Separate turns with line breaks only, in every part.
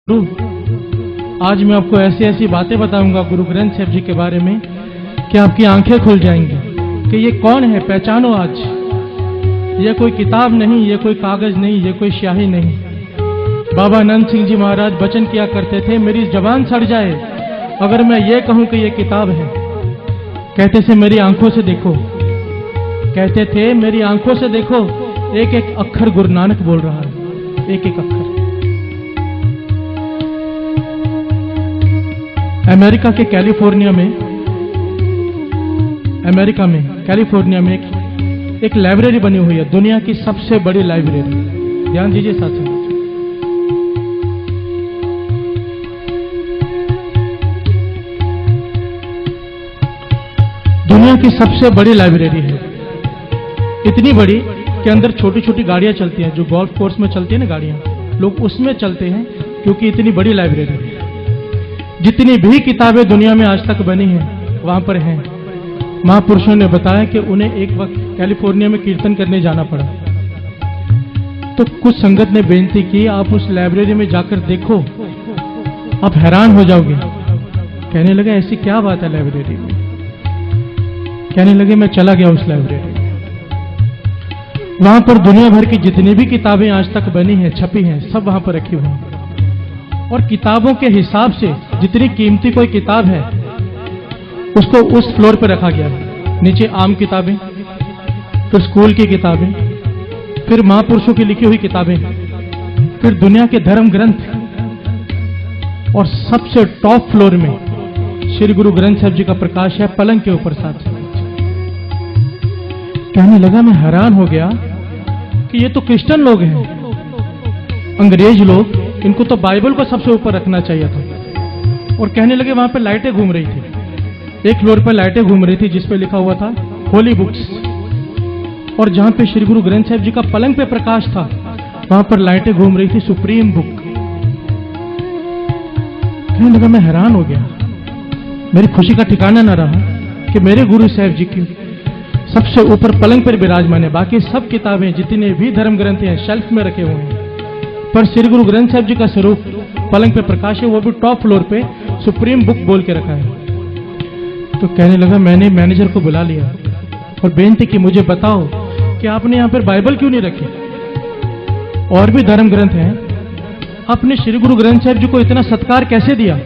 आज मैं आपको ऐसी ऐसी बातें बताऊंगा गुरु ग्रंथ साहिब जी के बारे में कि आपकी आंखें खुल जाएंगी कि ये कौन है। पहचानो आज, ये कोई किताब नहीं, ये कोई कागज नहीं, ये कोई स्याही नहीं। बाबा नंद सिंह जी महाराज वचन किया करते थे, मेरी जबान सड़ जाए अगर मैं ये कहूं कि ये किताब है। कहते थे मेरी आंखों से देखो, कहते थे मेरी आंखों से देखो, एक एक अक्षर गुरु नानक बोल रहा है, एक एक अक्षर। अमेरिका के कैलिफोर्निया में एक लाइब्रेरी बनी हुई है, दुनिया की सबसे बड़ी लाइब्रेरी। ध्यान दीजिए साथियों, दुनिया की सबसे बड़ी लाइब्रेरी है। इतनी बड़ी कि अंदर छोटी छोटी गाड़ियां चलती हैं, जो गोल्फ कोर्स में चलती है ना गाड़ियां, लोग उसमें चलते हैं क्योंकि इतनी बड़ी लाइब्रेरी है। जितनी भी किताबें दुनिया में आज तक बनी हैं वहां पर हैं। महापुरुषों ने बताया कि उन्हें एक वक्त कैलिफोर्निया में कीर्तन करने जाना पड़ा, तो कुछ संगत ने बेनती की आप उस लाइब्रेरी में जाकर देखो, आप हैरान हो जाओगे। कहने लगे ऐसी क्या बात है लाइब्रेरी में। कहने लगे मैं चला गया उस लाइब्रेरी में, वहां पर दुनिया भर की जितनी भी किताबें आज तक बनी हैं, छपी हैं, सब वहां पर रखी हुई हैं। और किताबों के हिसाब से जितनी कीमती कोई किताब है उसको उस फ्लोर पर रखा गया है। नीचे आम किताबें, फिर स्कूल की किताबें, फिर महापुरुषों की लिखी हुई किताबें, फिर दुनिया के धर्म ग्रंथ, और सबसे टॉप फ्लोर में श्री गुरु ग्रंथ साहिब जी का प्रकाश है पलंग के ऊपर साथ। कहने लगा मैं हैरान हो गया कि ये तो क्रिश्चियन लोग हैं, अंग्रेज लोग, इनको तो बाइबल को सबसे ऊपर रखना चाहिए था। और कहने लगे वहां पर लाइटें घूम रही थी, एक फ्लोर पर लाइटें घूम रही थी जिस पे लिखा हुआ था होली बुक्स, और जहां पे श्री गुरु ग्रंथ साहिब जी का पलंग पे प्रकाश था वहां पर लाइटें घूम रही थी सुप्रीम बुक। कहने लगा मैं हैरान हो गया, मेरी खुशी का ठिकाना न रहा कि मेरे गुरु साहिब जी की सबसे ऊपर पलंग पर विराजमान है। बाकी सब किताबें जितने भी धर्म ग्रंथ हैं शेल्फ में रखे हुए हैं, पर श्री गुरु ग्रंथ साहिब जी का स्वरूप पलंग पे प्रकाश है, वो भी टॉप फ्लोर पे सुप्रीम बुक बोल के रखा है। तो कहने लगा मैंने मैनेजर को बुला लिया और बेनती की मुझे बताओ कि आपने यहां पर बाइबल क्यों नहीं रखी, और भी धर्म ग्रंथ हैं, आपने श्री गुरु ग्रंथ साहिब जी को इतना सत्कार कैसे दिया।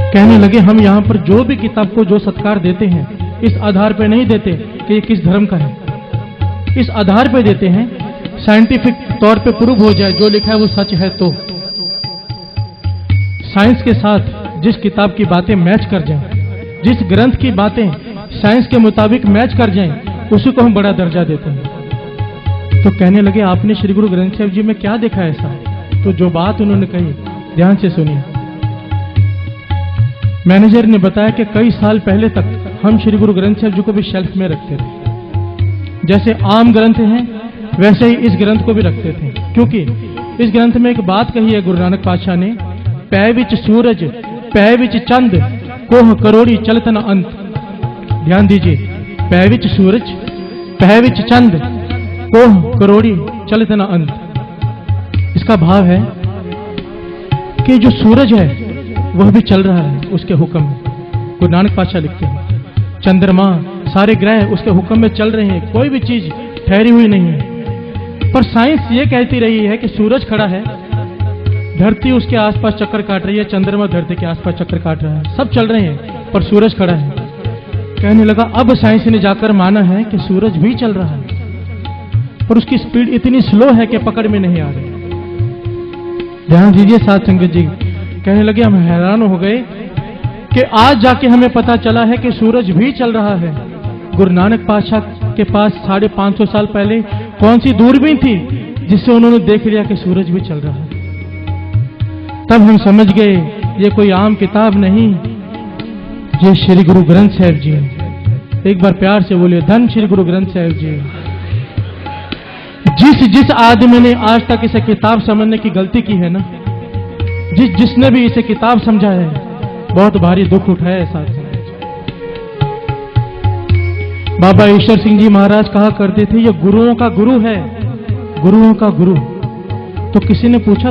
कहने लगे हम यहां पर जो भी किताब को जो सत्कार देते हैं इस आधार पर नहीं देते कि ये किस धर्म का है, इस आधार पर देते हैं साइंटिफिक तौर पे प्रूव हो जाए जो लिखा है वो सच है। तो साइंस के साथ जिस किताब की बातें मैच कर जाएं, जिस ग्रंथ की बातें साइंस के मुताबिक मैच कर जाएं, उसी को हम बड़ा दर्जा देते हैं। तो कहने लगे आपने श्री गुरु ग्रंथ साहिब जी में क्या देखा ऐसा। तो जो बात उन्होंने कही ध्यान से सुनिए। मैनेजर ने बताया कि कई साल पहले तक हम श्री गुरु ग्रंथ साहिब जी को भी शेल्फ में रखते थे, जैसे आम ग्रंथ हैं वैसे ही इस ग्रंथ को भी रखते थे, क्योंकि इस ग्रंथ में एक बात कही है गुरु नानक पातशाह ने, पै विच सूरज पै विच चंद कोह करोड़ी चलत न अंत। ध्यान दीजिए, पै विच सूरज पै विच चंद कोह करोड़ी चलत न अंत। इसका भाव है कि जो सूरज है वह भी चल रहा है उसके हुक्म में। गुरु नानक पातशाह लिखते हैं चंद्रमा सारे ग्रह उसके हुक्म में चल रहे हैं, कोई भी चीज ठहरी हुई नहीं है। पर साइंस ये कहती रही है कि सूरज खड़ा है, धरती उसके आसपास चक्कर काट रही है, चंद्रमा धरती के आसपास चक्कर काट रहा है, सब चल रहे हैं पर सूरज खड़ा है। कहने लगा अब साइंस ने जाकर माना है कि सूरज भी चल रहा है, पर उसकी स्पीड इतनी स्लो है कि पकड़ में नहीं आ रही। ध्यान दीजिए साथ संगत जी। कहने लगे हम हैरान हो गए कि आज जाके हमें पता चला है कि सूरज भी चल रहा है। गुरु नानक पातशाह के पास 550 साल पहले कौन सी दूरबीन थी जिससे उन्होंने देख लिया कि सूरज भी चल रहा है। तब हम समझ गए ये कोई आम किताब नहीं, ये श्री गुरु ग्रंथ साहिब जी हैं। एक बार प्यार से बोलिए धन श्री गुरु ग्रंथ साहिब जी। जिस आदमी ने आज तक इसे किताब समझने की गलती की है ना, जिसने भी इसे किताब समझा है बहुत भारी दुख उठाया है साथ। बाबा ईश्वर सिंह जी महाराज कहा करते थे ये गुरुओं का गुरु है, गुरुओं का गुरु। तो किसी ने पूछा